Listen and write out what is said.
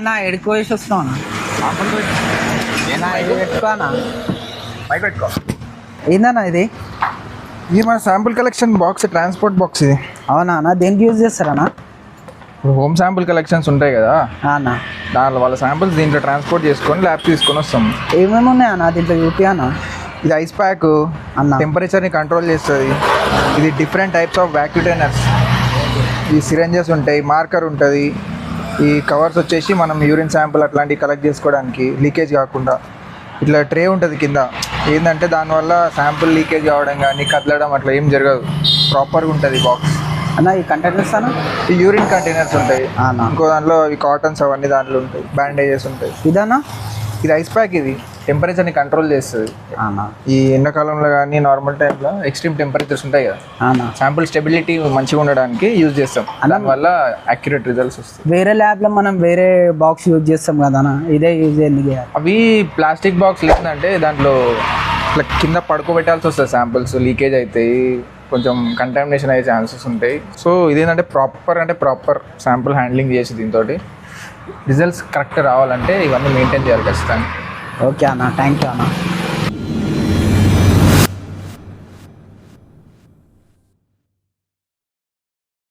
ఏందన్నా ఎడుకు వేసి వస్తున్నావు అన్న పెట్టుకో అన్న మైక్ పెట్టుకో. ఏందన్నా ఇది ఇది మన sample collection box, transport box ఇది. అవునా అన్న దేనికి యూజ్ చేస్తారన్నా? ఇప్పుడు హోమ్ శాంపుల్ కలెక్షన్స్ ఉంటాయి కదా, అన్న దాంట్లో వాళ్ళ శాంపుల్స్ దీంట్లో ట్రాన్స్పోర్ట్ చేసుకొని ల్యాబ్ తీసుకొని వస్తాం. ఏమేమి ఉన్నాయి అన్న దీంట్లో చూపి అన్న? ఇది ఐస్ ప్యాక్ అన్న టెంపరేచర్ని కంట్రోల్ చేస్తుంది. ఇది డిఫరెంట్ టైప్స్ ఆఫ్ వ్యాక్యూటైనర్స్, ఈ సిరంజెస్ ఉంటాయి, మార్కర్ ఉంటుంది. ఈ కవర్స్ వచ్చేసి మనం యూరిన్ శాంపుల్ అట్లాంటివి కలెక్ట్ చేసుకోవడానికి లీకేజ్ కాకుండా. ఇట్లా ట్రే ఉంటుంది కింద, ఏంటంటే దానివల్ల శాంపుల్ లీకేజ్ కావడం కానీ కదలడం అట్లా ఏం జరగదు, ప్రాపర్గా ఉంటుంది బాక్స్. అన్న ఈ కంటైనర్స్ అన్న? ఈ యూరిన్ కంటైనర్స్ ఉంటాయి, అన్న ఇంకో దాంట్లో ఈ కాటన్స్ అవన్నీ దాంట్లో ఉంటాయి, బ్యాండేజెస్ ఉంటాయి. ఇదన్నా? ఇది ఐస్ ప్యాక్, ఇది టెంపరేచర్ని కంట్రోల్ చేస్తుంది. అన్న ఈ ఎండాకాలంలో కానీ నార్మల్ టైంలో ఎక్స్ట్రీమ్ టెంపరేచర్స్ ఉంటాయి కదా, అన్న శాంపుల్ స్టెబిలిటీ మంచిగా ఉండడానికి యూజ్ చేస్తాం. దానివల్ల యాక్యురేట్ రిజల్ట్స్ వస్తాయి. వేరే ల్యాబ్లో మనం వేరే బాక్స్ యూజ్ చేస్తాం కదా అన్న, ఇదే యూజ్ ఎందుకు చేయాలి? అవి ప్లాస్టిక్ బాక్స్ లేదంటే దాంట్లో ఇట్లా కింద పడుకోబెట్టాల్సి వస్తుంది, శాంపుల్స్ లీకేజ్ అవుతాయి, కొంచెం కంటామినేషన్ అయ్యే ఛాన్సెస్ ఉంటాయి. సో ఇదేంటంటే ప్రాపర్ శాంపుల్ హ్యాండ్లింగ్ చేసి దీంతో రిజల్ట్స్ కరెక్ట్ రావాలంటే ఇవన్నీ మెయింటైన్ చేయాలి ఖచ్చితంగా. ఓకే అన్న, థ్యాంక్ యూ అన్న.